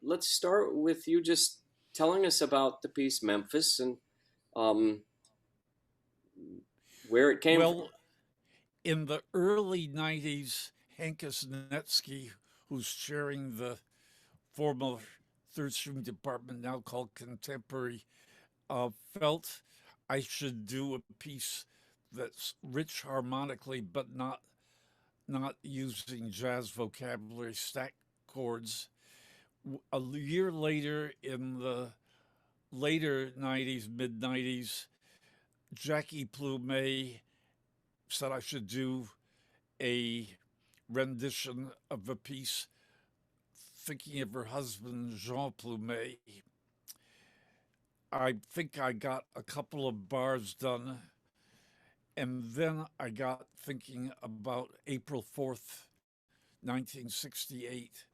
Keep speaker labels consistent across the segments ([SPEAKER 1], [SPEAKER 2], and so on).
[SPEAKER 1] let's start with you just telling us about the piece Memphis and um, where it came from.
[SPEAKER 2] Well, in the early 90s, Hankus Netsky, who's chairing the former third string department, now called Contemporary, felt I should do a piece that's rich harmonically, but not using jazz vocabulary, stacked chords. A year later, in the later 90s, mid 90s, Jackie Plumet said I should do a rendition of a piece thinking of her husband, Jean Plumet. I think I got a couple of bars done, and then I got thinking about April 4th, 1968,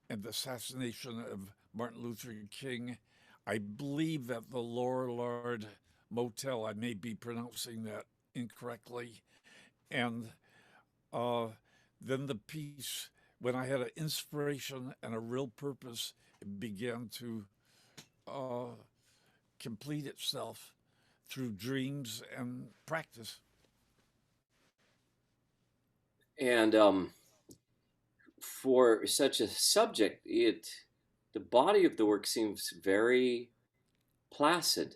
[SPEAKER 2] and the assassination of Martin Luther King. I believe at the Lorillard Motel. I may be pronouncing that incorrectly. And uh, then the piece, when I had an inspiration and a real purpose, it began to uh, complete itself through dreams and practice.
[SPEAKER 1] And for such a subject, the body of the work seems very placid,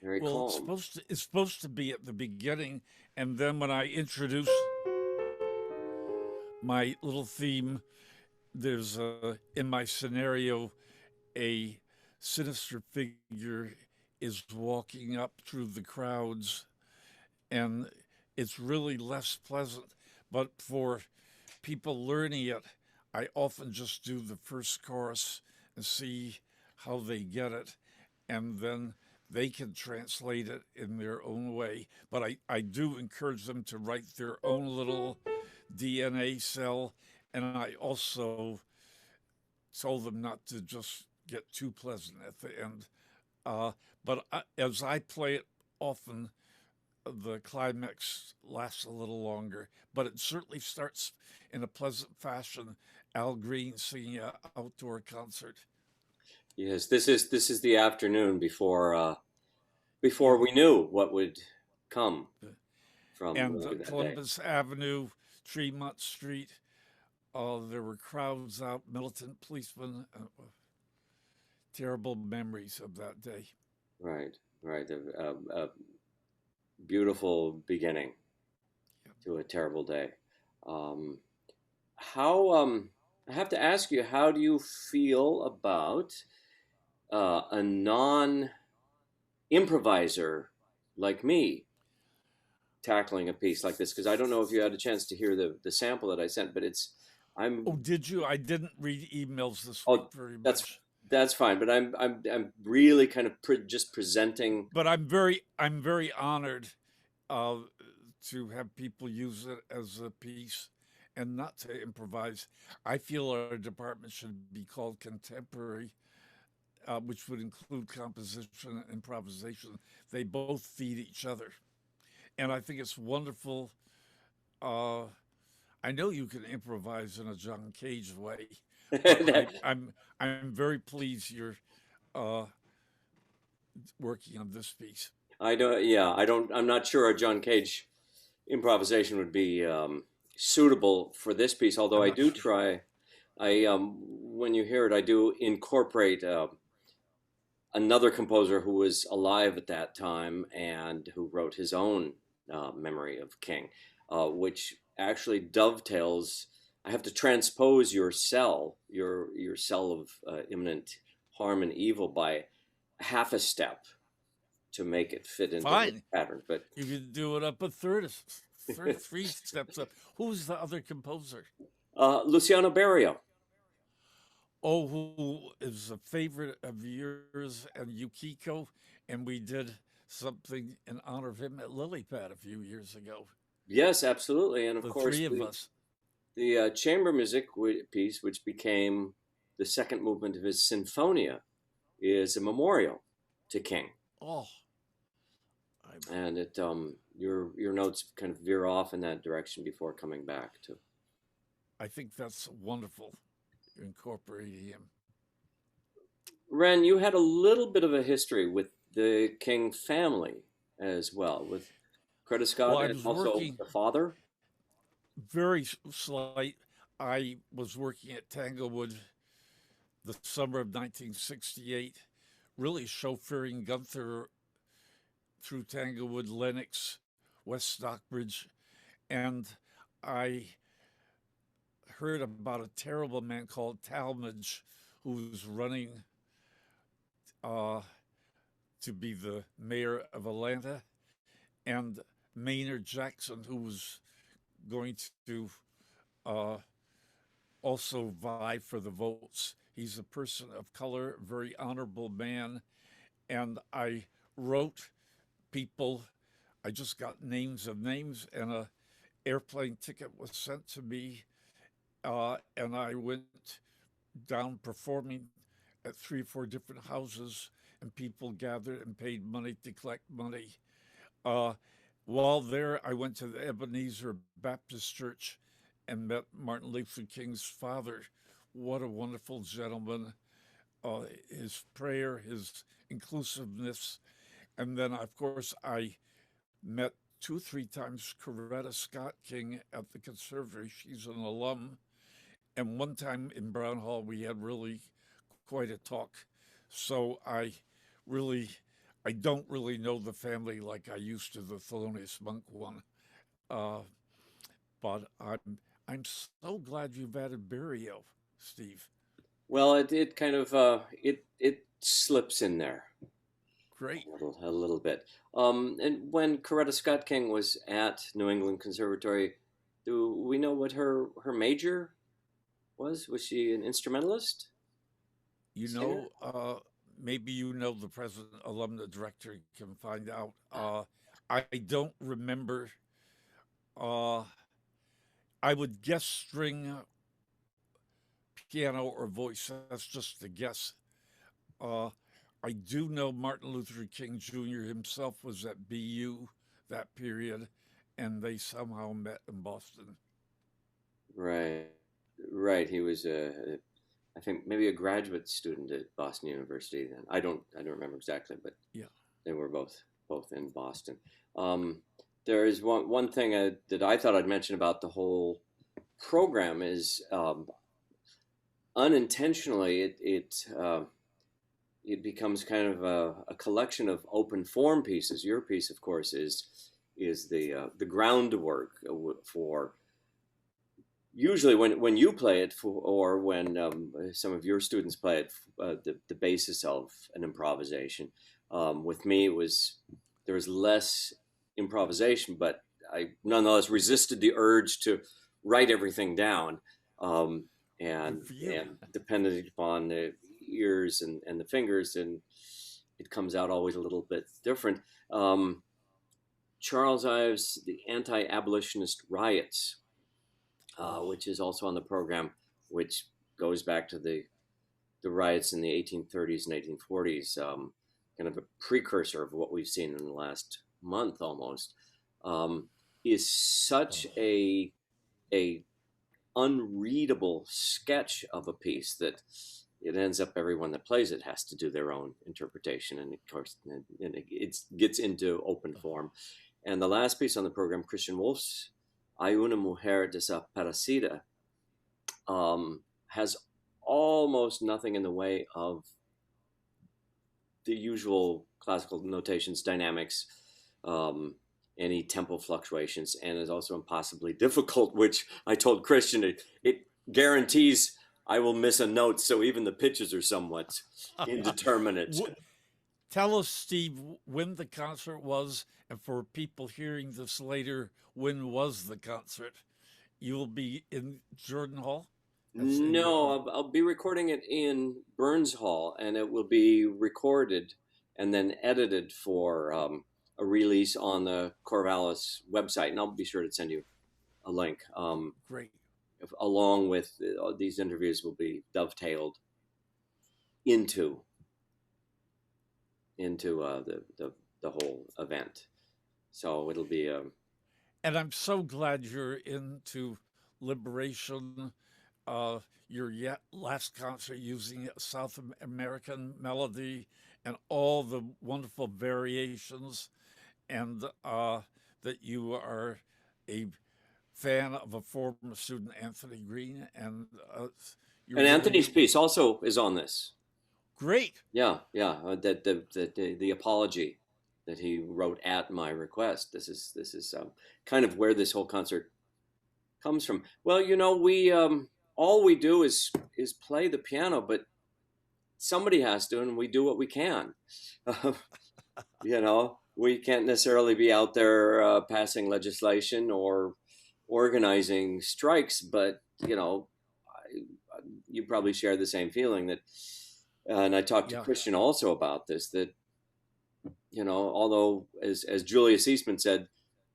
[SPEAKER 1] very
[SPEAKER 2] Well,
[SPEAKER 1] calm.
[SPEAKER 2] it's supposed to be at the beginning, and then when I introduce my little theme, there's in my scenario a sinister figure is walking up through the crowds, and it's really less pleasant. But for people learning it, I often just do the first chorus and see how they get it, and then they can translate it in their own way. But I do encourage them to write their own little DNA cell, and I also told them not to just get too pleasant at the end. Uh, but as I play it often, the climax lasts a little longer, but it certainly starts in a pleasant fashion. Al Green singing an outdoor concert.
[SPEAKER 1] Yes, this is the afternoon before
[SPEAKER 2] Yeah.
[SPEAKER 1] we knew what would come from
[SPEAKER 2] And
[SPEAKER 1] that day.
[SPEAKER 2] Columbus Avenue, Tremont Street, there were crowds out, militant policemen, terrible memories of that day.
[SPEAKER 1] Right, right. A beautiful beginning
[SPEAKER 2] Yeah.
[SPEAKER 1] to a terrible day. Um, how I have to ask you, how do you feel about a non-improviser like me tackling a piece like this? Because I don't know if you had a chance to hear the sample that I sent, but I'm
[SPEAKER 2] Oh, did you? I didn't read emails this week
[SPEAKER 1] oh
[SPEAKER 2] very
[SPEAKER 1] that's
[SPEAKER 2] much.
[SPEAKER 1] that's fine, but I'm really kind of just presenting.
[SPEAKER 2] But I'm very honored uh, to have people use it as a piece and not to improvise. I feel our department should be called contemporary, which would include composition and improvisation. They both feed each other, and I think it's wonderful. Uh, I know you can improvise in a John Cage way, but
[SPEAKER 1] that
[SPEAKER 2] I'm very pleased you're uh, working on this piece.
[SPEAKER 1] I don't. Yeah, I don't. I'm not sure a John Cage improvisation would be suitable for this piece. Although
[SPEAKER 2] I'm
[SPEAKER 1] I
[SPEAKER 2] not
[SPEAKER 1] do
[SPEAKER 2] sure.
[SPEAKER 1] try. I when you hear it, I do incorporate another composer who was alive at that time and who wrote his own memory of King, which actually dovetails. I have to transpose your cell of imminent harm and evil by half a step to make it fit into the
[SPEAKER 2] Fine,
[SPEAKER 1] pattern. But
[SPEAKER 2] you can do it up a three steps up. Who's the other composer?
[SPEAKER 1] Luciano Berio.
[SPEAKER 2] Oh, who is a favorite of yours and Yukiko, and we did something in honor of him at Lily Pad a few years ago.
[SPEAKER 1] Yes, absolutely, and of
[SPEAKER 2] The
[SPEAKER 1] course
[SPEAKER 2] three of
[SPEAKER 1] the
[SPEAKER 2] us.
[SPEAKER 1] the chamber music piece, which became the second movement of his Sinfonia, is a memorial to King,
[SPEAKER 2] Oh, I,
[SPEAKER 1] and it your notes kind of veer off in that direction before coming back to.
[SPEAKER 2] I think that's wonderful. incorporating him.
[SPEAKER 1] Ren, you had a little bit of a history with the King family as well, with Coretta
[SPEAKER 2] Well,
[SPEAKER 1] Scott
[SPEAKER 2] I
[SPEAKER 1] and
[SPEAKER 2] was
[SPEAKER 1] also
[SPEAKER 2] working
[SPEAKER 1] the father.
[SPEAKER 2] very slight. I was working at Tanglewood the summer of 1968, really chauffeuring Gunther through Tanglewood, Lenox, West Stockbridge, and I heard about a terrible man called Talmadge who was running uh, to be the mayor of Atlanta, and Maynard Jackson, who was going to uh, also vie for the votes. He's a person of color, very honorable man, and I wrote people. I just got names of names, and a airplane ticket was sent to me, and I went down performing at 3 or 4 different houses, and people gathered and paid money to collect money. Uh, while there, I went to the Ebenezer Baptist Church and met Martin Luther King's father. What a wonderful gentleman. His prayer, his inclusiveness. And then, of course, I met 2 or 3 times Coretta Scott King at the conservatory. She's an alum. And one time in Brown Hall, we had really quite a talk. So really, I don't really know the family like I used to the Thelonious Monk one. Uh, but I'm so glad you've added Barrio, Steve.
[SPEAKER 1] Well, it kind of it slips in there
[SPEAKER 2] Great.
[SPEAKER 1] a little bit. And when Coretta Scott King was at New England Conservatory, do we know what her major was? Was she an instrumentalist,
[SPEAKER 2] You
[SPEAKER 1] singer?
[SPEAKER 2] know, maybe you know the president, alumna director can find out. I don't remember. Uh, I would guess string, piano, or voice. That's just a guess. Uh, I do know Martin Luther King Jr. himself was at BU that period, and they somehow met in Boston.
[SPEAKER 1] Right, right. He was I think maybe a graduate student at Boston University. Then I don't remember exactly, but
[SPEAKER 2] Yeah.
[SPEAKER 1] they were both in Boston. Um, there is one thing that I thought I'd mention about the whole program is unintentionally it becomes kind of a collection of open form pieces. Your piece, of course, is the groundwork for usually when you play it for, or when some of your students play it, the basis of an improvisation. With me, there was less improvisation, but I nonetheless resisted the urge to write everything down, um,
[SPEAKER 2] Good
[SPEAKER 1] and
[SPEAKER 2] for you.
[SPEAKER 1] depending upon the ears and the fingers, and it comes out always a little bit different. Um, Charles Ives' The Anti-Abolitionist Riots,
[SPEAKER 2] Oh,
[SPEAKER 1] which is also on the program, which goes back to the riots in the 1830s and 1840s, kind of a precursor of what we've seen in the last month almost, um, is such
[SPEAKER 2] oh.
[SPEAKER 1] a unreadable sketch of a piece that it ends up everyone that plays it has to do their own interpretation, and of course, and it gets into open form. And the last piece on the program, Christian Wolf's "Hay una mujer desaparecida," has almost nothing in the way of the usual classical notations, dynamics, um, any tempo fluctuations, and is also impossibly difficult, which I told Christian it guarantees I will miss a note, so even the pitches are somewhat indeterminate.
[SPEAKER 2] Tell us, Steve, when the concert was, and for people hearing this later, when was the concert? You will be in Jordan Hall at St.
[SPEAKER 1] No,
[SPEAKER 2] Martin.
[SPEAKER 1] I'll be recording it in Burns Hall, and it will be recorded and then edited for a release on the Corvallis website. And I'll be sure to send you a link.
[SPEAKER 2] Great.
[SPEAKER 1] Along with these interviews, will be dovetailed into the whole event. So it'll be.
[SPEAKER 2] And I'm so glad you're into liberation, uh, your yet last concert using a South American melody and all the wonderful variations, and that you are a fan of a former student, Anthony Green, and you're
[SPEAKER 1] And Anthony's
[SPEAKER 2] really
[SPEAKER 1] piece also is on this.
[SPEAKER 2] great.
[SPEAKER 1] Yeah, yeah. The apology that he wrote at my request. This is kind of where this whole concert comes from. Well, we all we do is play the piano, but somebody has to, and we do what we can. We can't necessarily be out there passing legislation or organizing strikes, but you probably share the same feeling that. And I talked to
[SPEAKER 2] Yeah,
[SPEAKER 1] Christian also about this. That although as Julius Eastman said,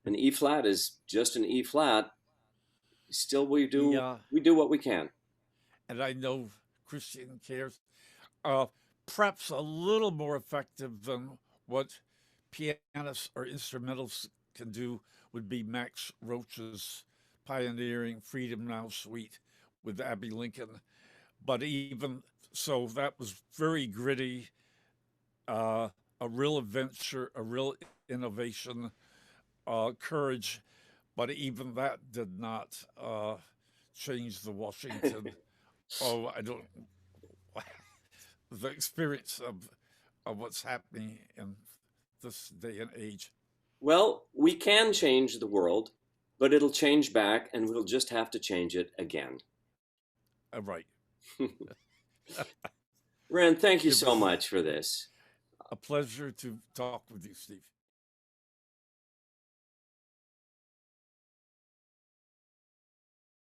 [SPEAKER 1] an E flat is just an E flat. Still, we do
[SPEAKER 2] yeah,
[SPEAKER 1] we do what we can.
[SPEAKER 2] and I know Christian cares. Uh, Perhaps a little more effective than what pianists or instrumentalists can do would be Max Roach's pioneering Freedom Now suite with Abbey Lincoln. But even so, that was very gritty, uh, a real adventure, a real innovation, courage. But even that did not change the Washington. Oh, I don't. The experience of what's happening in this day and age.
[SPEAKER 1] Well, we can change the world, but it'll change back, and we'll just have to change it again.
[SPEAKER 2] Right.
[SPEAKER 1] Ren, thank you
[SPEAKER 2] It
[SPEAKER 1] so
[SPEAKER 2] was
[SPEAKER 1] much for this.
[SPEAKER 2] a pleasure to talk with you, Steve.